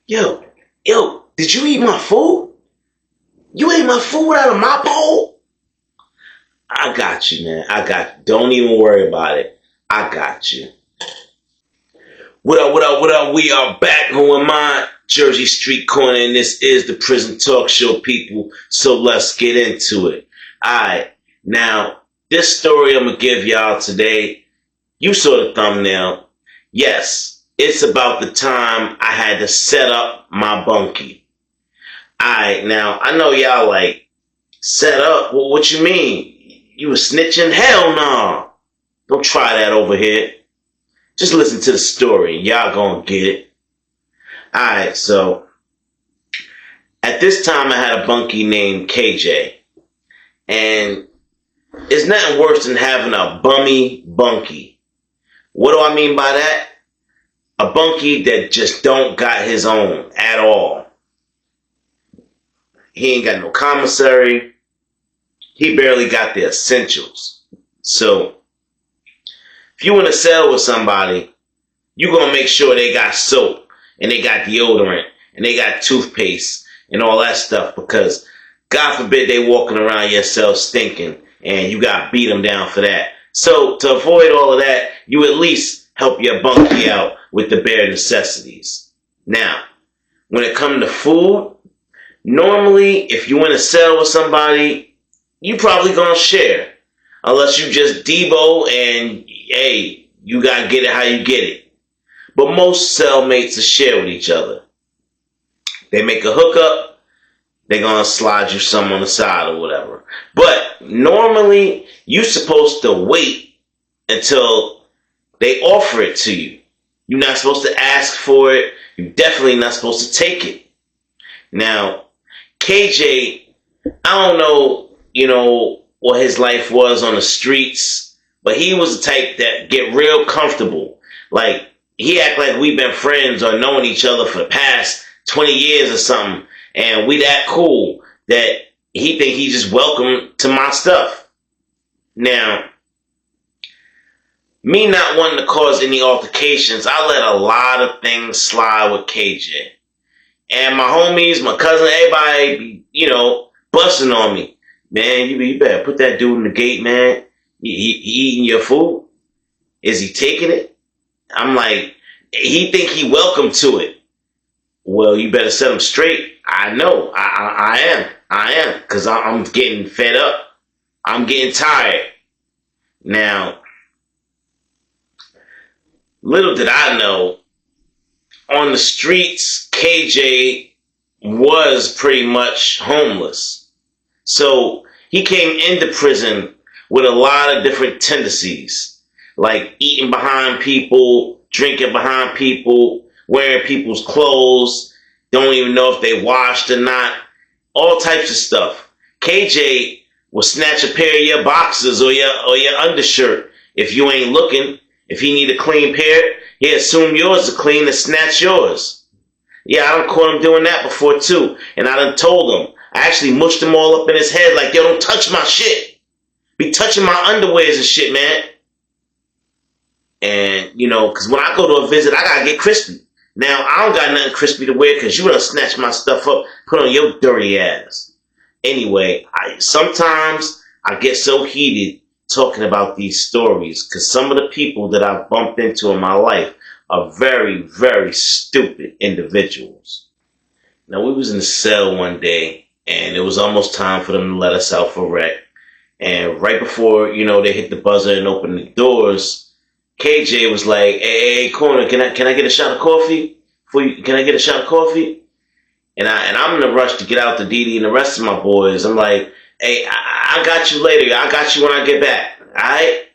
Yo, yo, did you eat my food? You ate my food out of my bowl? I got you, man. I got you. Don't even worry about it. I got you. What up, what up, what up? We are back on my Jersey Street Corner, and this is the Prison Talk Show, people. So let's get into it. Alright, now, this story I'm going to give y'all today, you saw the thumbnail. Yes, it's about the time I had to set up my bunkie. Alright, now, I know y'all like, set up? Well, what you mean? You was snitching? Hell no. Don't try that over here. Just listen to the story. Y'all gonna get it. Alright, so at this time I had a bunkie named KJ. And it's nothing worse than having a bummy bunkie. What do I mean by that? A bunkie that just don't got his own at all. He ain't got no commissary. He barely got the essentials. So if you in a cell with somebody, you're going to make sure they got soap and they got deodorant and they got toothpaste and all that stuff, because God forbid they walking around your cell stinking and you got to beat them down for that. So to avoid all of that, you at least help your bunkie out with the bare necessities. Now, when it comes to food, normally if you in a cell with somebody, you probably going to share. Unless you just Debo and, hey, you got to get it how you get it. But most cellmates will share with each other. They make a hookup, they're going to slide you some on the side or whatever. But normally, you're supposed to wait until they offer it to you. You're not supposed to ask for it. You're definitely not supposed to take it. Now, KJ, I don't know, what his life was on the streets, but he was the type that get real comfortable. Like, he act like we've been friends or knowing each other for the past 20 years or something, and we that cool that he think he just welcome to my stuff. Now, me not wanting to cause any altercations, I let a lot of things slide with KJ. And my homies, my cousin, everybody be, busting on me. Man, you better put that dude in the gate, man. He eating your food? Is he taking it? I'm like, he think he welcome to it. Well, you better set him straight. I know. I am. Because I'm getting fed up. I'm getting tired. Now, little did I know, on the streets, KJ was pretty much homeless. So he came into prison with a lot of different tendencies, like eating behind people, drinking behind people, wearing people's clothes, don't even know if they washed or not, all types of stuff. KJ will snatch a pair of your boxers or your undershirt if you ain't looking. If he need a clean pair, he'll assume yours is clean and snatch yours. Yeah, I done caught him doing that before too, and I done told him. I actually mushed them all up in his head like, yo, don't touch my shit. Be touching my underwears and shit, man. And, because when I go to a visit, I gotta get crispy. Now, I don't got nothing crispy to wear because you done snatch my stuff up, put on your dirty ass. Anyway, sometimes I get so heated talking about these stories because some of the people that I've bumped into in my life are very, very stupid individuals. Now, we was in the cell one day, and it was almost time for them to let us out for rec. And right before, they hit the buzzer and open the doors, KJ was like, hey, Corner, can I get a shot of coffee? Can I get a shot of coffee? And I'm in a rush to get out to Didi and the rest of my boys. I'm like, hey, I got you later. I got you when I get back. All right?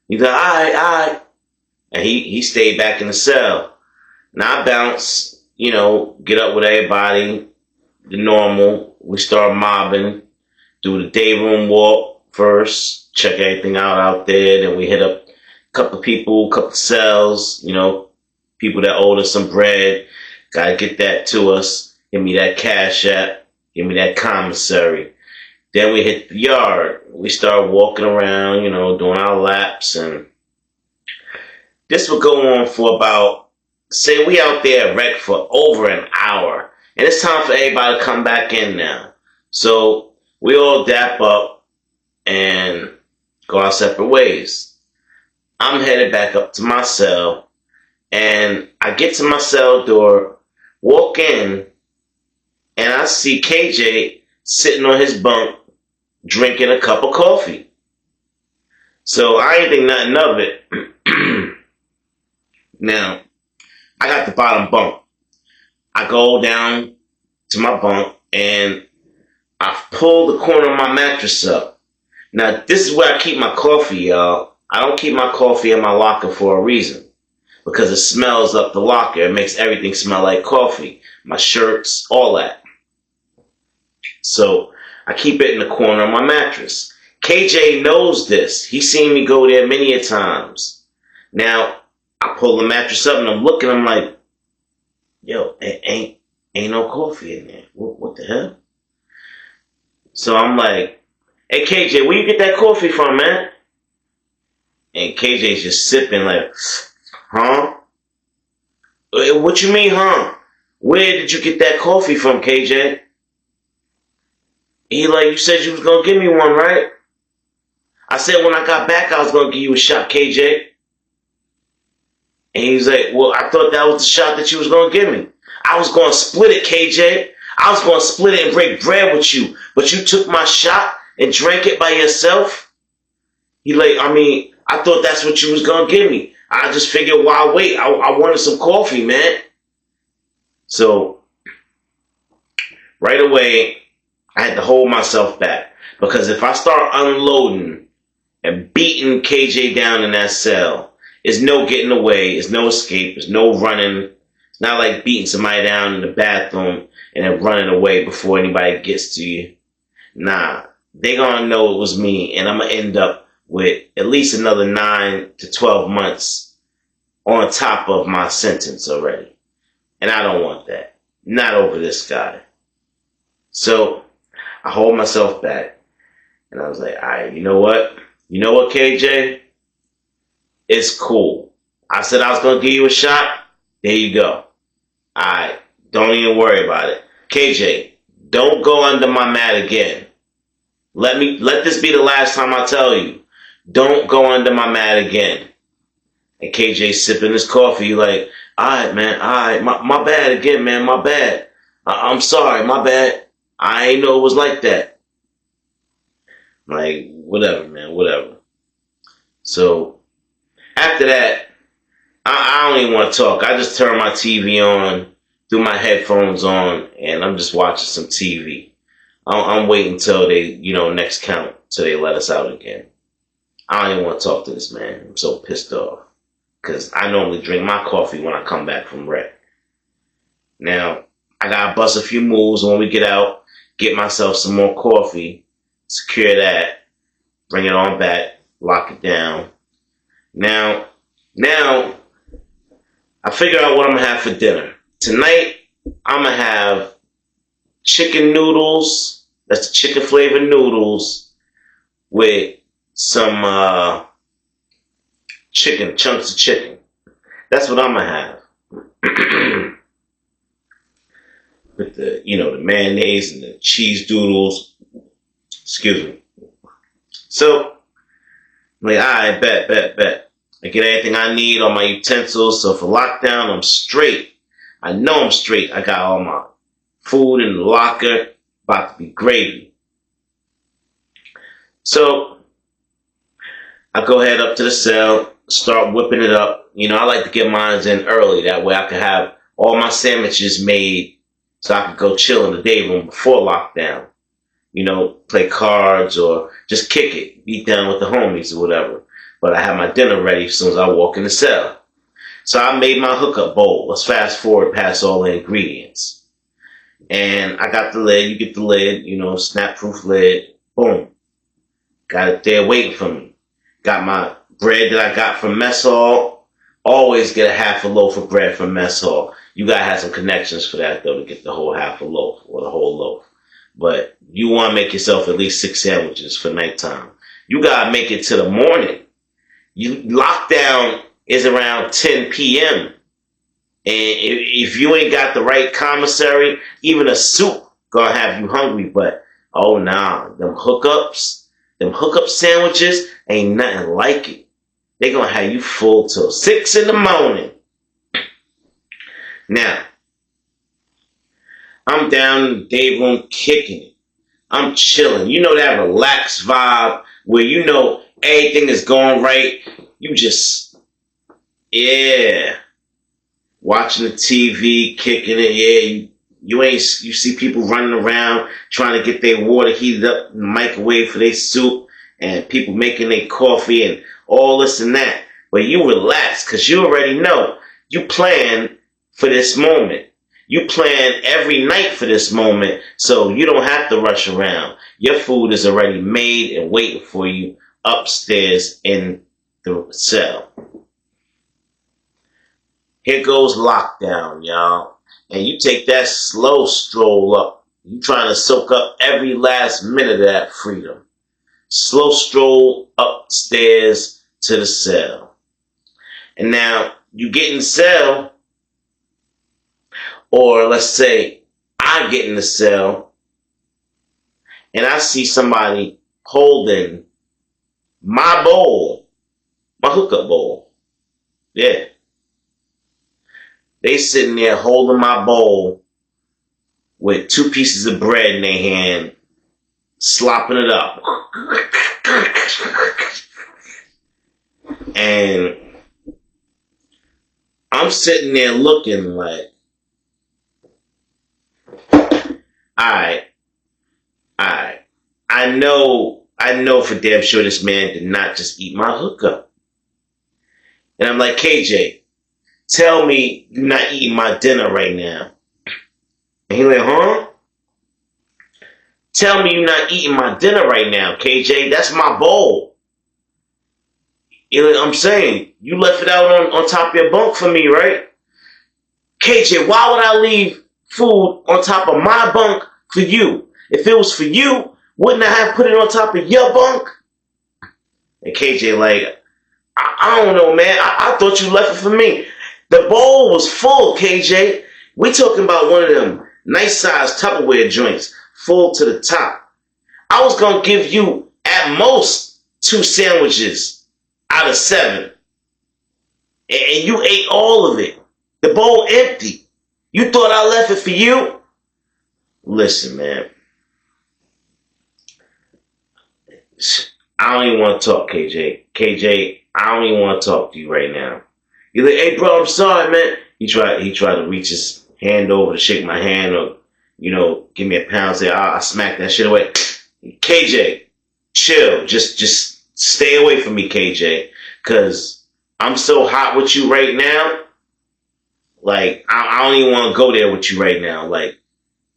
He's like, all right. And he stayed back in the cell. Now I bounce, get up with everybody, the normal. We start mobbing, do the day room walk first, check everything out there. Then we hit up a couple of people, couple of cells, people that owed us some bread. Gotta get that to us. Give me that cash app. Give me that commissary. Then we hit the yard. We start walking around, doing our laps. And this would go on for about say we out there at rec for over an hour, and it's time for everybody to come back in now. So we all dap up and go our separate ways. I'm headed back up to my cell, and I get to my cell door, walk in, and I see KJ sitting on his bunk drinking a cup of coffee. So I ain't think nothing of it. Now, I got the bottom bunk. I go down to my bunk and I pull the corner of my mattress up. Now, this is where I keep my coffee, y'all. I don't keep my coffee in my locker for a reason. Because it smells up the locker. It makes everything smell like coffee. My shirts, all that. So, I keep it in the corner of my mattress. KJ knows this. He's seen me go there many a times. Now, I pull the mattress up and I'm looking, I'm like, yo, ain't no coffee in there. What the hell? So I'm like, hey KJ, where you get that coffee from, man? And KJ's just sipping like, huh? What you mean, huh? Where did you get that coffee from, KJ? He like, you said you was gonna give me one, right? I said when I got back I was gonna give you a shot, KJ. And he's like, well, I thought that was the shot that you was going to give me. I was going to split it, KJ. I was going to split it and break bread with you. But you took my shot and drank it by yourself? He like, I thought that's what you was going to give me. I just figured, why wait? I wanted some coffee, man. So, right away, I had to hold myself back. Because if I start unloading and beating KJ down in that cell, there's no getting away. There's no escape. There's no running. It's not like beating somebody down in the bathroom and then running away before anybody gets to you. Nah, they gonna know it was me, and I'm gonna end up with at least another 9 to 12 months on top of my sentence already. And I don't want that. Not over this guy. So I hold myself back, and I was like, all right, you know what? You know what, KJ? It's cool. I said I was going to give you a shot. There you go. Alright. Don't even worry about it. KJ, don't go under my mat again. Let this be the last time I tell you. Don't go under my mat again. And KJ sipping his coffee like, alright, man. Alright. My bad again, man. My bad. I'm sorry. My bad. I ain't know it was like that. Like, whatever, man. Whatever. So, after that, I don't even want to talk. I just turn my TV on, threw my headphones on, and I'm just watching some TV. I'm waiting until they, next count, till they let us out again. I don't even want to talk to this man. I'm so pissed off. Because I normally drink my coffee when I come back from rec. Now, I got to bust a few moves when we get out, get myself some more coffee, secure that, bring it on back, lock it down. Now, I figure out what I'm going to have for dinner. Tonight, I'm going to have chicken noodles. That's the chicken flavored noodles with some chicken, chunks of chicken. That's what I'm going to have. With the, the mayonnaise and the cheese doodles. Excuse me. So, I'm like, all right, bet. I get everything I need, all my utensils. So for lockdown, I'm straight. I know I'm straight. I got all my food in the locker. About to be gravy. So I go head up to the cell, start whipping it up. I like to get mine in early. That way I can have all my sandwiches made so I can go chill in the day room before lockdown. Play cards or just kick it. Be down with the homies or whatever. But I have my dinner ready as soon as I walk in the cell. So I made my hookup bowl. Let's fast forward past all the ingredients. And I got the lid. You get the lid, snap-proof lid. Boom. Got it there waiting for me. Got my bread that I got from mess hall. Always get a half a loaf of bread from mess hall. You gotta have some connections for that, though, to get the whole half a loaf or the whole loaf. But you want to make yourself at least 6 sandwiches for nighttime. You gotta make it to the morning. Lockdown is around 10 p.m. And if you ain't got the right commissary, even a soup gonna have you hungry. But oh nah, them hookup sandwiches ain't nothing like it. They gonna have you full till 6 in the morning. Now, I'm down in the day room kicking it. I'm chilling. You know that relaxed vibe where you know everything is going right. You just, yeah. Watching the TV, kicking it, yeah. You see people running around trying to get their water heated up in the microwave for their soup, and people making their coffee and all this and that. But you relax because you already know you plan for this moment. You plan every night for this moment, so you don't have to rush around. Your food is already made and waiting for you upstairs in the cell. Here goes lockdown, y'all. And you take that slow stroll up. You trying to soak up every last minute of that freedom. Slow stroll upstairs to the cell. And now you get in the cell, or let's say I get in the cell and I see somebody holding my bowl, my hookup bowl. Yeah. They sitting there holding my bowl with 2 pieces of bread in their hand, slopping it up. And I'm sitting there looking like, alright. I know for damn sure this man did not just eat my hookup. And I'm like, KJ, tell me you're not eating my dinner right now. And he like, huh? Tell me you're not eating my dinner right now, KJ. That's my bowl. I'm saying, you left it out on top of your bunk for me, right? KJ, why would I leave food on top of my bunk for you? If it was for you, wouldn't I have put it on top of your bunk? And KJ like, I don't know, man. I thought you left it for me. The bowl was full, KJ. We talking about one of them nice sized Tupperware joints, full to the top. I was going to give you at most 2 sandwiches out of 7. And you ate all of it. The bowl empty. You thought I left it for you? Listen, man. I don't even want to talk, KJ. KJ, I don't even want to talk to you right now. You're like, hey, bro, I'm sorry, man. He tried to reach his hand over to shake my hand or, give me a pound. Say, I'll smack that shit away. KJ, chill. Just stay away from me, KJ. Because I'm so hot with you right now. Like, I don't even want to go there with you right now. Like,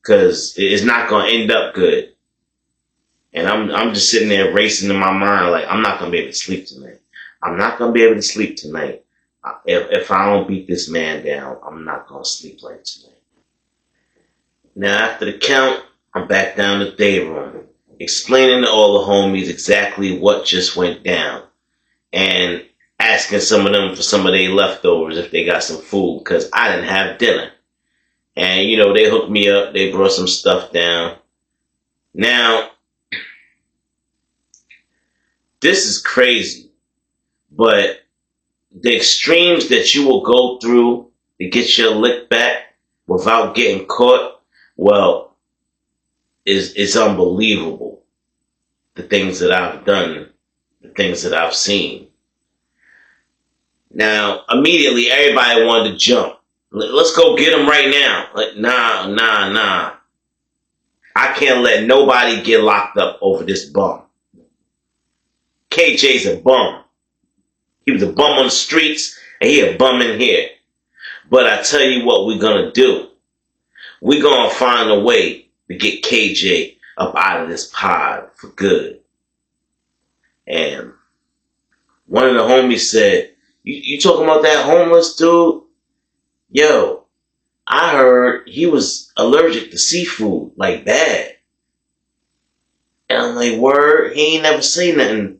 because it's not going to end up good. And I'm just sitting there racing in my mind. Like, I'm not going to be able to sleep tonight. I'm not going to be able to sleep tonight. If I don't beat this man down, I'm not going to sleep right tonight. Now, after the count, I'm back down to the day room, explaining to all the homies exactly what just went down, and asking some of them for some of their leftovers if they got some food, because I didn't have dinner. And, they hooked me up. They brought some stuff down. Now, this is crazy, but the extremes that you will go through to get your lick back without getting caught, well, is unbelievable. The things that I've done, the things that I've seen. Now, immediately, everybody wanted to jump. Let's go get him right now. Like, nah. I can't let nobody get locked up over this bum. KJ's a bum. He was a bum on the streets, and he a bum in here. But I tell you what we're going to do. We're going to find a way to get KJ up out of this pod for good. And one of the homies said, you talking about that homeless dude? Yo, I heard he was allergic to seafood, like bad. And I'm like, word? He ain't never seen nothing.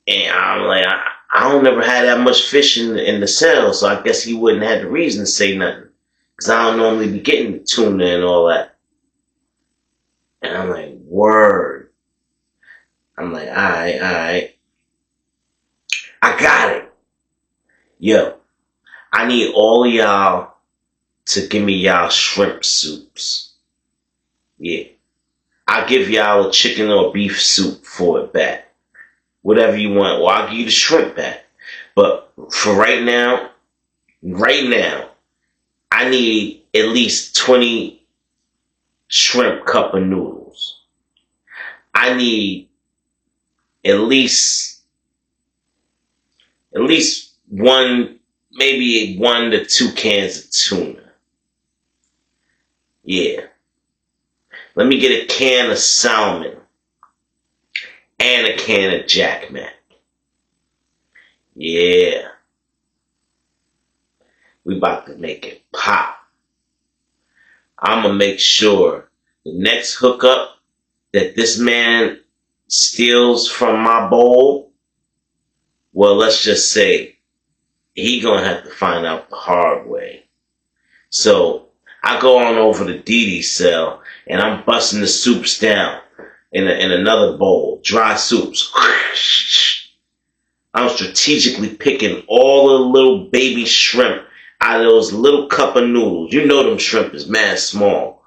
And I'm like, I I don't never had that much fish in the cell, so I guess he wouldn't have the reason to say nothing. Because I don't normally be getting the tuna and all that. And I'm like, word. I'm like, alright. I got it. Yo, I need all of y'all to give me y'all shrimp soups. Yeah. I'll give y'all a chicken or beef soup for it back. Whatever you want. Or I'll give you the shrimp back. But for right now, I need at least 20 shrimp cup of noodles. I need at least one, maybe 1 to 2 cans of tuna. Yeah. Let me get a can of salmon and a can of Jack Mac. Yeah. We about to make it pop. I'm going to make sure the next hookup that this man steals from my bowl, well, let's just say he going to have to find out the hard way. So I go on over to Dee Dee's cell and I'm busting the soups down in another bowl, dry soups. I'm strategically picking all the little baby shrimp out of those little cup of noodles. You know them shrimp is mad small.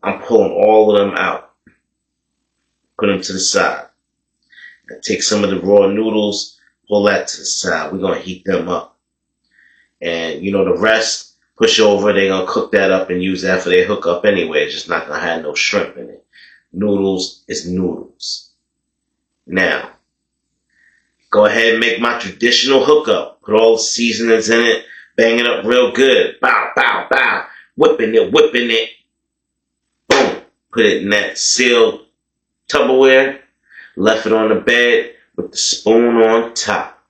I'm pulling all of them out. Put them to the side. I take some of the raw noodles, pull that to the side. We're going to heat them up. And, the rest, push over. They're going to cook that up and use that for their hookup anyway. It's just not going to have no shrimp in it. Noodles is noodles. Now, go ahead and make my traditional hookup. Put all the seasonings in it. Bang it up real good. Bow, bow, bow. Whipping it. Boom. Put it in that sealed Tupperware. Left it on the bed with the spoon on top.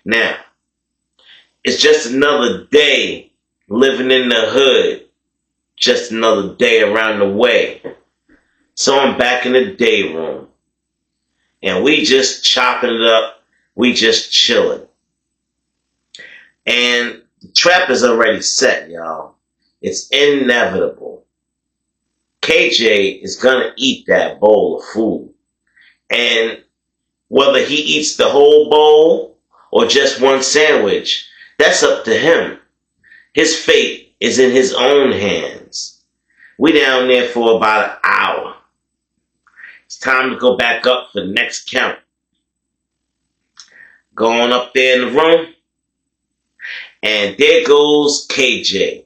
Now, it's just another day living in the hood. Just another day around the way. So I'm back in the day room. And we just chopping it up. We just chilling. And the trap is already set, y'all. It's inevitable. KJ is going to eat that bowl of food. And whether he eats the whole bowl or just one sandwich, that's up to him. His fate is in his own hands. We down there for about an hour. It's time to go back up for the next count. Going up there in the room. And there goes KJ.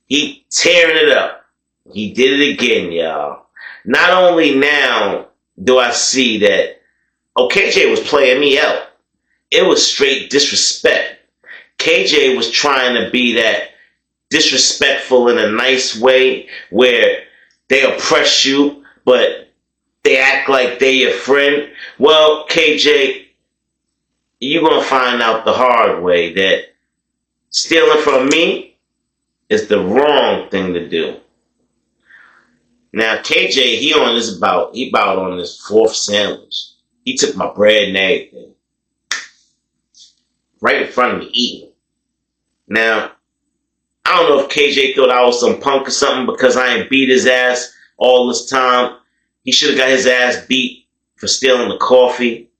He tearing it up. He did it again, y'all. Not only now do I see that, KJ was playing me out. It was straight disrespect. KJ was trying to be that disrespectful in a nice way where they oppress you, but they act like they your friend. Well, KJ, you're going to find out the hard way that stealing from me is the wrong thing to do. Now, KJ, he about on his 4th sandwich. He took my bread and everything. Right in front of me, eating. Now, I don't know if KJ thought I was some punk or something because I ain't beat his ass all this time. He should have got his ass beat for stealing the coffee.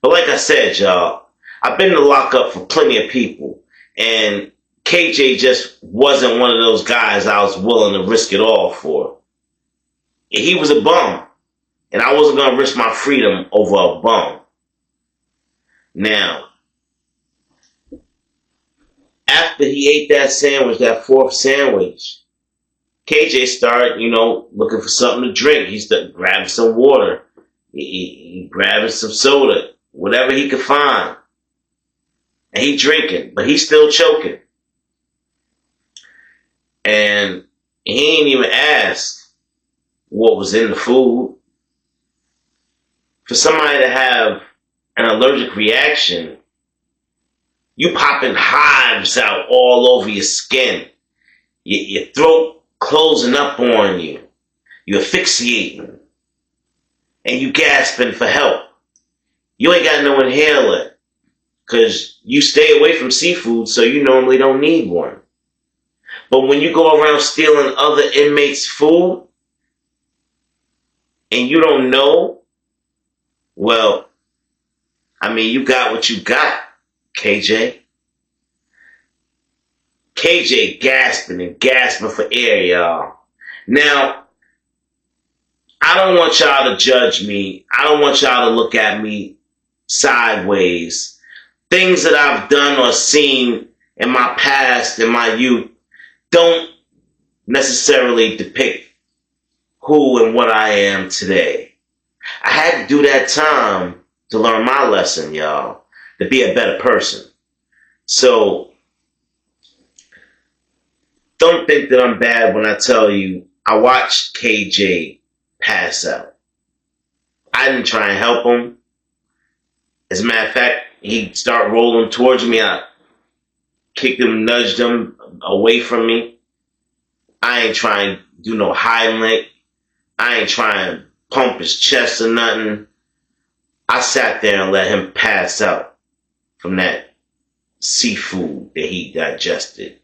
But like I said, y'all, I've been to lockup for plenty of people. And KJ just wasn't one of those guys I was willing to risk it all for. He was a bum. And I wasn't going to risk my freedom over a bum. Now, after he ate that sandwich, that 4th sandwich, KJ started, looking for something to drink. He started grabbing some water. He grabbing some soda, whatever he could find. And he drinking, but he's still choking. And he ain't even asked what was in the food. For somebody to have an allergic reaction, you popping hives out all over your skin. Your throat closing up on you. You're asphyxiating. And you gasping for help. you ain't got no inhaler because you stay away from seafood, so you normally don't need one. But when you go around stealing other inmates' food and you don't know, well, I mean, you got what you got, KJ. KJ gasping and gasping for air, y'all. Now, I don't want y'all to judge me. I don't want y'all to look at me sideways. Things that I've done or seen in my past, in my youth, don't necessarily depict who and what I am today. I had to do that time to learn my lesson, y'all, to be a better person. So, don't think that I'm bad when I tell you I watched KJ pass out. I didn't try and help him. As a matter of fact, he'd start rolling towards me. I kicked him, nudged him away from me. I ain't trying to do no Heimlich. I ain't trying to pump his chest or nothing. I sat there and let him pass out from that seafood that he digested.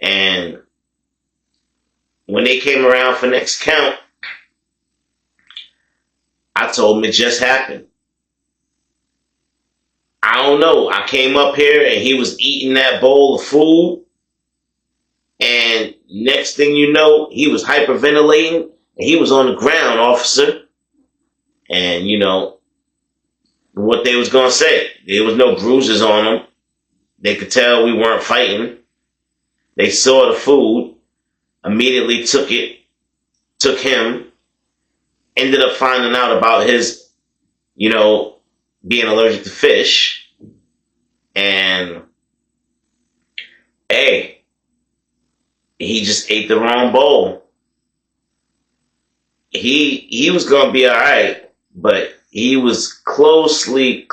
And when they came around for next count, I told him it just happened. I don't know. I came up here and he was eating that bowl of food. And next thing you know, he was hyperventilating and he was on the ground, officer. And, you know, what they was going to say. There was no bruises on him. They could tell we weren't fighting. They saw the food, immediately took it, took him, ended up finding out about his, you know, being allergic to fish. And, hey, he just ate the wrong bowl. He was going to be all right, but he was closely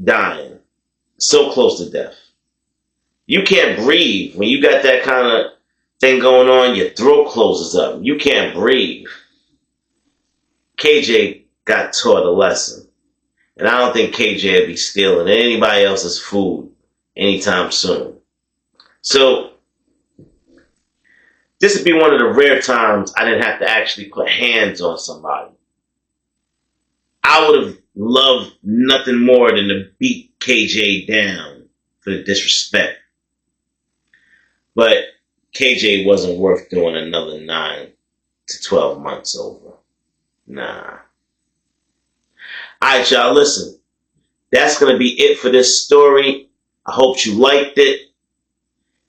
dying. So close to death. You can't breathe. When you got that kind of thing going on, your throat closes up. You can't breathe. KJ got taught a lesson. And I don't think KJ will be stealing anybody else's food anytime soon. So, this would be one of the rare times I didn't have to actually put hands on somebody. I would have loved nothing more than to beat KJ down for the disrespect. But KJ wasn't worth doing another 9 to 12 months over. Nah. Alright, y'all, listen. That's going to be it for this story. I hope you liked it.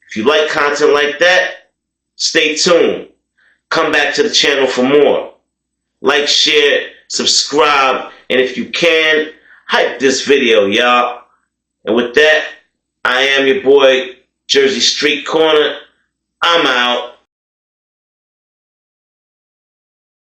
If you like content like that, stay tuned. Come back to the channel for more. Like, share, subscribe, and if you can, hype this video, y'all. And with that, I am your boy, Jersey Street Corner. I'm out.